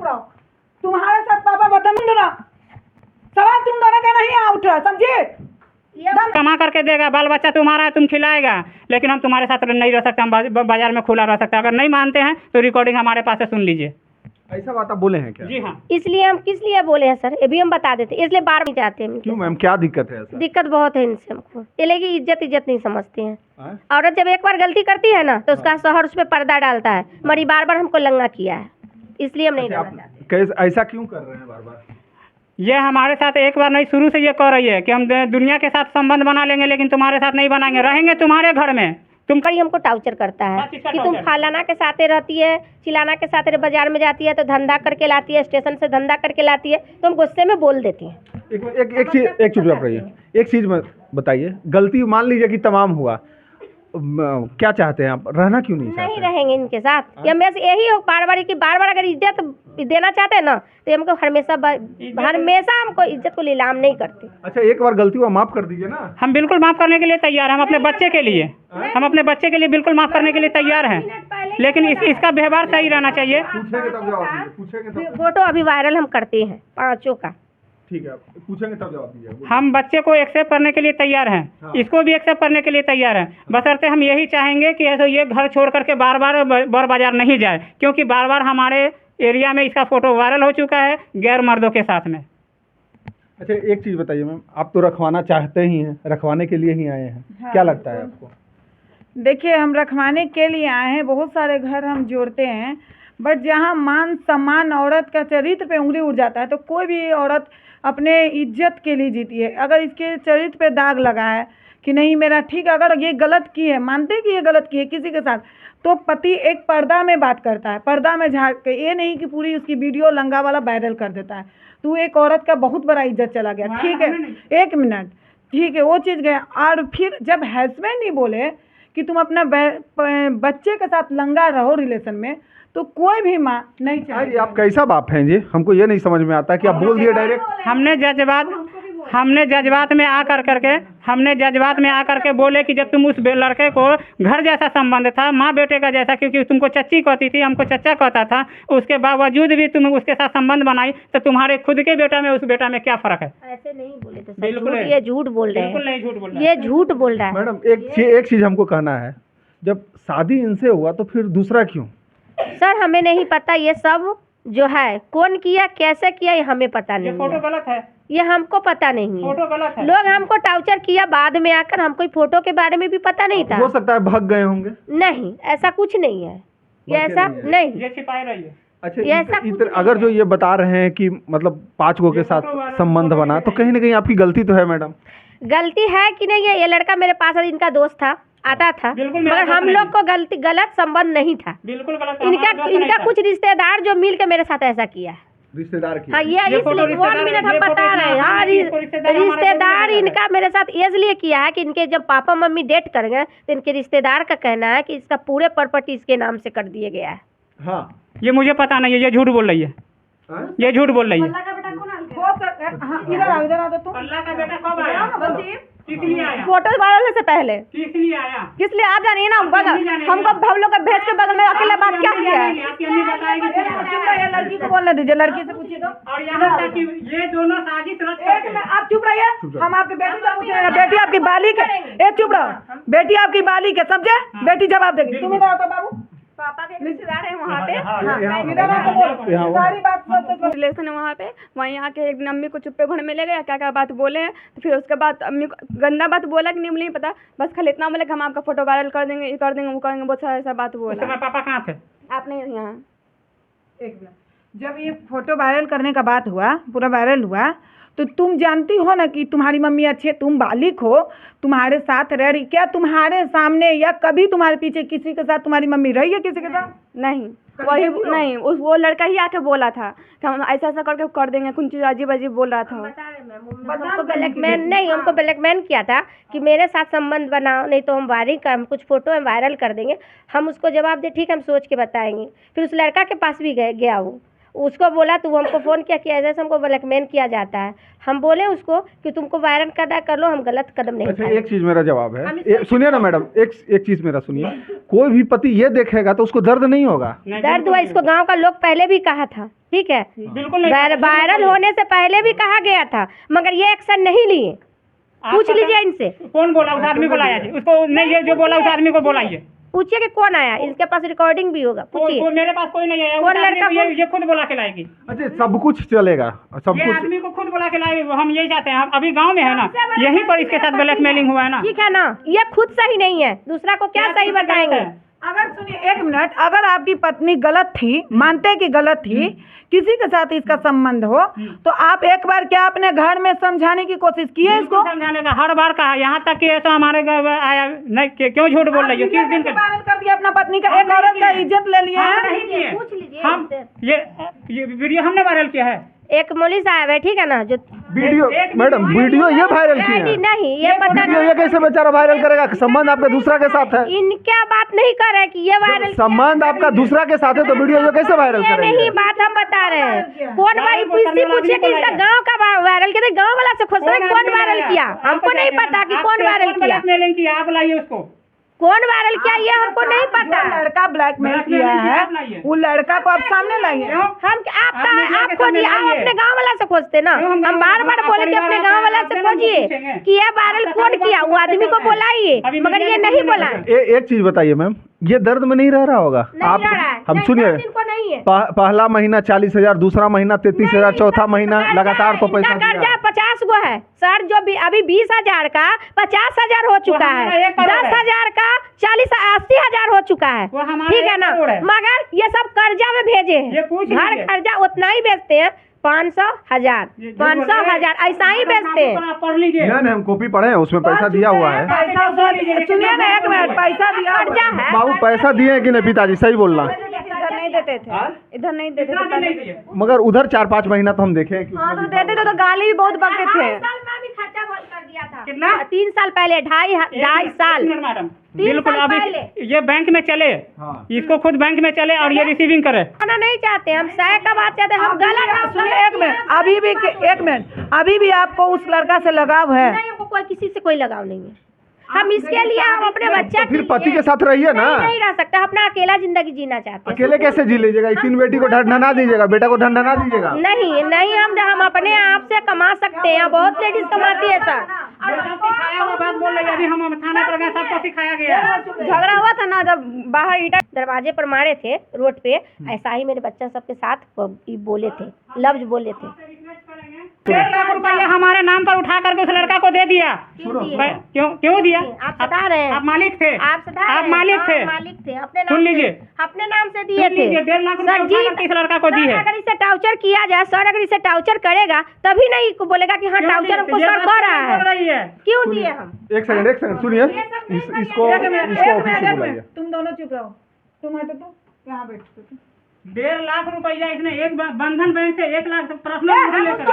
रहो। तुम्हारे साथ पापा बदतमीज रहा, सवाल तुम दोनों का नहीं आ उठ रहा, समझे? कमा करके देगा, बाल बच्चा तुम्हारा है, तुम खिलाएगा, लेकिन हम तुम्हारे साथ नहीं रह सकते, हम बाजार में खुला रह सकते हैं। अगर नहीं मानते हैं तो रिकॉर्डिंग हमारे पास से सुन लीजिए। ऐसा बात आप बोले हैं क्या? जी हाँ। इसलिए हम किस लिए बोले हैं सर, ये भी हम बता देते, इसलिए बार नहीं जाते हम। क्यों मैम, क्या दिक्कत है ऐसा? दिक्कत बहुत है इनसे हमको, ये लेकिन इज्जत नहीं समझते हैं। हाँ? औरत जब एक बार गलती करती है ना तो उसका शौहर उस पर पर्दा डालता है, मरी बार बार हमको लंगा किया है, इसलिए हम नहीं अच्छा, डालना चाहते। ऐसा क्यों कर रहे हैं बार बार? ये हमारे साथ एक बार नहीं, शुरू से ये कह रही है कि हम दुनिया के साथ संबंध बना लेंगे, लेकिन तुम्हारे साथ नहीं बनाएंगे, रहेंगे तुम्हारे घर में। तुम कड़ी हमको टाउचर करता है कि तुम फलाना के साथ रहती है, चिलाना के साथ बाजार में जाती है तो धंधा करके लाती है, स्टेशन से धंधा करके लाती है, तो हम गुस्से में बोल देती हैं। एक चीज रहिए, एक चीज बताइए, गलती मान लीजिए कि तमाम हुआ, क्या चाहते हैं आप, रहना क्यों नहीं चाहते? नहीं रहेंगे इनके साथ, ये हमेशा यही हो बार बार कि बार बार अगर इज्जत देना चाहते हैं ना तो हमको हमेशा हमको इज्जत को नीलाम नहीं करते। अच्छा, एक बार गलती हुआ माफ कर दीजिए ना। हम बिल्कुल माफ करने के लिए तैयार हैं, हम अपने बच्चे के लिए, हम अपने बच्चे के लिए बिल्कुल माफ करने के लिए तैयार हैं, लेकिन इसका व्यवहार सही रहना चाहिए। पूछेंगे तब जवाब दीजिए, पूछेंगे तब। फोटो अभी वायरल हम करते हैं 5 का। ठीक है, पूछेंगे तब जवाब दीजिए। हम बच्चे को एक्सेप्ट करने के लिए तैयार हैं, हाँ। इसको भी एक्सेप्ट करने के लिए तैयार हैं, बशर्ते हम यही चाहेंगे कि ऐसे ये घर छोड़ करके बार बार बड़ बाजार नहीं जाए, क्योंकि बार बार हमारे एरिया में इसका फोटो वायरल हो चुका है गैर मर्दों के साथ में। अच्छा, एक चीज़ बताइए मैम, आप तो रखवाना चाहते ही हैं, रखवाने के लिए ही आए हैं, हाँ, क्या लगता है आपको? देखिए, हम रखवाने के लिए आए हैं, बहुत सारे घर हम जोड़ते हैं, बट जहाँ मान सम्मान औरत का चरित्र पे उंगली उठ जाता है तो कोई भी औरत अपने इज्जत के लिए जीती है। अगर इसके चरित्र पे दाग लगा है कि नहीं मेरा ठीक, अगर ये गलत की है, मानते कि ये गलत की है किसी के साथ, तो पति एक पर्दा में बात करता है, पर्दा में झाँक के, ये नहीं कि पूरी उसकी वीडियो लंगा वाला वायरल कर देता है। तो एक औरत का बहुत बड़ा इज्जत चला गया। ठीक है, 1 मिनट, ठीक है, वो चीज़ गया। और फिर जब हस्बैंड ही बोले कि तुम अपना बच्चे के साथ लंगा रहो रिलेशन में, तो कोई भी माँ नहीं चाहिए। आप कैसा बाप हैं जी, हमको ये नहीं समझ में आता कि आप बोल दिए डायरेक्ट। हमने जज्बात में आकर के बोले कि जब तुम उस लड़के को घर जैसा संबंध था, माँ बेटे का जैसा, क्योंकि तुमको चच्ची कहती थी, हमको चचा कहता था, उसके बावजूद भी तुम उसके साथ संबंध बनाई, तो तुम्हारे खुद के बेटा में उस बेटा में क्या फर्क है? ऐसे नहीं बोले तो बिल्कुल सर, ये झूठ बोल रहे हैं, बिल्कुल नहीं झूठ बोल रहा है। ये झूठ बोल रहा है। मैडम, एक चीज़ हमको कहना है, जब शादी इनसे हुआ तो फिर दूसरा क्यों? सर हमें नहीं पता, ये सब जो है कौन किया कैसे किया ये हमें पता नहीं फोटो है, गलत है, ये हमको पता नहीं है। फोटो गलत है। लोग हमको टाउचर किया बाद में आकर, हमको फोटो के बारे में भी पता नहीं था। हो सकता है भाग गए होंगे। नहीं, ऐसा कुछ नहीं है, ये ऐसा नहीं, ये छिपाए रहिए। अच्छा, अगर जो ये बता रहे हैं कि मतलब 5 गो के साथ संबंध बना, तो कहीं ना कहीं आपकी गलती तो है मैडम। गलती है कि नहीं है? ये लड़का मेरे पास इनका दोस्त था, आता था, मगर हम लोग को गलत संबंध नहीं था। बिल्कुल गलत। इनका कुछ रिश्तेदार जो मिल के मेरे साथ ऐसा किया है। रिश्तेदार की? हाँ, ये 1 मिनट हम बता रहे हैं। हाँ, रिश्तेदार इनका मेरे साथ इसलिए किया है कि इनके जब पापा मम्मी डेट कर गए तो इनके रिश्तेदार का कहना है कि इसका पूरे प्रॉपर्टी इसके नाम से कर दिया गया है। हाँ, ये मुझे पता नहीं है, ये झूठ बोल रही है, ये झूठ बोल रही है। इधर आ तो तुम। अल्लाह का बेटा कब आया? किस लिए आया? फोटो वायरल से पहले किस लिए आया? किस लिए आप जानिए ना, हमको हम लोग का भेज के बगल में अकेला बात क्या किया है? आपकी अम्मी बताएगी। ये लड़की को बोलने दीजिए, लड़की से पूछिए तो। और यहाँ तक कि ये दोनों साजिश रच करते हैं। आप चुप रहिए, हम आपकी बेटी से पूछेंगे। बेटी आपकी बालिक है, चुप रहो, बेटी आपकी बालिक है, समझे? बेटी जवाब देगी। तुम इधर आओ तो बाबू, पापा के रिश्तेदार है वहाँ पे, इधर आके बोलो सारी बात, रिलेशन है वहाँ पे। वहीं यहाँ के एक दिन अम्मी को चुप्पे घोड़े में ले गए, क्या क्या बात बोले हैं, तो फिर उसके बाद अम्मी को गंदा बात बोला कि नहीं पता, बस खाली इतना बोला कि हम आपका फोटो वायरल कर देंगे, ये कर देंगे, वो करेंगे, बहुत सारा ऐसा बात बोला। पापा कहाँ थे? आपने यहाँ 1 मिनट, जब ये फोटो वायरल करने का बात हुआ, पूरा वायरल हुआ, तो तुम जानती हो ना कि तुम्हारी मम्मी अच्छी है, तुम बालिक हो, तुम्हारे साथ रह रही, क्या तुम्हारे सामने या कभी तुम्हारे पीछे किसी के साथ तुम्हारी मम्मी रही है किसी के साथ? नहीं, वही नहीं, उस वो लड़का ही आके बोला था कि हम ऐसा ऐसा करके कर देंगे, कुछ चीज़ अजीब अजीब बोल रहा था। हमको ब्लैकमेल नहीं, हमको ब्लैकमेल किया था कि मेरे साथ संबंध बनाओ, नहीं तो हम हम कुछ फोटो हम वायरल कर देंगे। हम उसको जवाब दे ठीक है, हम सोच के बताएंगे। फिर उस लड़का के पास भी गया वो, उसको बोला तो वो हमको फ़ोन किया कि ऐसे हमको ब्लैकमेल किया जाता है। हम बोले उसको कि तुमको वायरल कर लो, हम गलत कदम नहीं उठाएंगे। अच्छा, एक चीज़ मेरा जवाब है, सुनिए ना मैडम, एक चीज़ मेरा सुनिए, कोई भी पति ये देखेगा तो उसको दर्द नहीं होगा? दर्द हुआ, इसको गांव का लोग पहले भी कहा था ठीक है, बिल्कुल नहीं। वायरल होने से पहले भी कहा गया था, मगर ये एक्शन नहीं लिए। पूछ लीजिए इनसे, कौन बोला उस आदमी को लाया जी, उसको नहीं, ये जो बोला उस आदमी को बुलाइए। पूछिए कि कौन आया, इसके पास रिकॉर्डिंग भी होगा, पूछिए। मेरे पास कोई नहीं है, कौन लड़का ये खुद बुला के लाएगी। अच्छा, सब कुछ चलेगा, सब ये कुछ आदमी को खुद बुला के लाएगी, हम यही चाहते हैं। अभी गांव में है ना, यहीं पर इसके साथ ब्लैकमेलिंग हुआ है ना। ठीक है ना, ये खुद सही नहीं है, दूसरा को क्या सही बताएंगे। अगर सुनिए एक मिनट, अगर आपकी पत्नी गलत थी, मानते कि गलत थी, किसी के साथ इसका संबंध हो, तो आप एक बार क्या अपने घर में समझाने की कोशिश की है इसको? समझाने का हर बार कहा, यहाँ तक कि ऐसा हमारे घर आया नहीं, क्यों झूठ बोल रही हो? किस दिन वायरल कर दिया अपना पत्नी का, एक औरत का इज्जत ले लिया है। नहीं किए। पूछ लीजिए हम ये वीडियो हमने वायरल किया है। एक पुलिस साहब है, ठीक है ना, जो वीडियो, मैडम वीडियो ये वायरल किया है। नहीं ये पता वीडियो ये कैसे बेचारा वायरल करेगा? संबंध आपका दूसरा के साथ है, इनका बात नहीं कर रहे कि ये वायरल संबंध आपका दूसरा के साथ है, तो वीडियो ये कैसे वायरल ये करेंगे? नहीं बात हम बता रहे हैं। कौन भाई पूछिए कि इसका गांव का वायरल किया, गांव वाला से खोज रहे कौन वायरल किया, हमको नहीं पता कि कौन वायरल किया, ब्लैकमेलिंग किया, आप लाइए उसको। कौन वायरल किया ये हमको नहीं पता। जो लड़का ब्लैकमेल किया है, वो लड़का को आप सामने लाइए। आप खोजिए, आप अपने गांव वाला से खोजते ना, हम बार बार बोले कि अपने गांव वाला से खोजिए कि ये वायरल कौन किया, वो आदमी को बुलाइए, मगर ये नहीं बोला। एक चीज बताइए मैम, ये दर्द में नहीं रह रहा होगा? आप हम सुनिए, पहला महीना 40,000, दूसरा महीना 33,000, चौथा महीना लगातार तो पैसा कर्जा 50 गो है सर, जो भी अभी 20,000 का 50,000 हो चुका है, 10,000 का 40-80,000 हो चुका है, ठीक है ना, मगर ये सब कर्जा में भेजे हैं, हर कर्जा उतना ही बेचते हैं, 500,000 ऐसा ही बेचते हैं। पढ़ लीजिए, नहीं, हम कॉपी पढ़े हैं, उसमें पैसा दिया हुआ है। सुनिए ना एक मिनट, पैसा दिया कर्जा है। बाबू पैसा दिए हैं कि नहीं पिताजी, सही बोलना। इधर नहीं देते थे, इधर नहीं देते थे, मगर उधर 4-5 महीना तो हम देखे हैं कि हाँ तो देते थे, तो गाली भी बहुत बकते थे। 2.5 साल में भी खर्चा बहुत कर दिया था। कितना? 3 साल पहले, 2.5 साल। मैडम 3 बिल्कुल, साल अभी पहले। ये बैंक में चले, इसको खुद बैंक में चले और ये रिसीविंग करे। खाना नहीं चाहते, हम सह का बात चाहते हैं, हम गलत। सुनिए एक मिनट, अभी भी आपको उस लड़का से लगाव है? नहीं, हमको कोई किसी से कोई लगाव नहीं है, हम इसके लिए हम अपने बच्चा फिर पति के साथ रहिए ना। नहीं रह सकते, अपना अकेला जिंदगी जीना चाहते हैं। अकेले कैसे जी लीजिएगा? 3 बेटी को ढंढना दीजिएगा, बेटा को ढंढना दीजिएगा? नहीं नहीं, हम अपने आप से कमा सकते हैं, बहुत लेडीज कमाती है सर। सिखाया हुआ बात बोल रही है, अभी हम थाना पर गए, सबको सिखाया गया है। झगड़ा हुआ था ना, जब बाहर ईटा दरवाजे पर मारे थे रोड पे, ऐसा ही मेरे बच्चा सबके साथ बोले थे, लफ्ज बोले थे। 1.5 लाख रुपया हमारे नाम पर उठा करके उस लड़का को दे दिया। क्यों दिया? आप सदा रहे हैं, आप मालिक थे, आप मालिक थे, मालिक थे, अपने सुन लीजिए, अपने नाम से दिए थे। 1.5 लाख रुपया सर उठा करके इस लड़का को दी है। अगर इसे टाउचर किया जाए, सर अगर इसे टाउचर करेगा तभी नहीं बोलेगा कि हाँ टाउचर हमको सर कर रहा है। क्यों दिए हम? एक सेकंड सुनिए, इसको ऑफिस से बुलाइए। तुम दोनों चुप रहो, तुम हटो, तो यहाँ बैठो। 1.5 लाख रुपया इसने एक बंधन बैंक से 1 लाख पर्सनल लेकर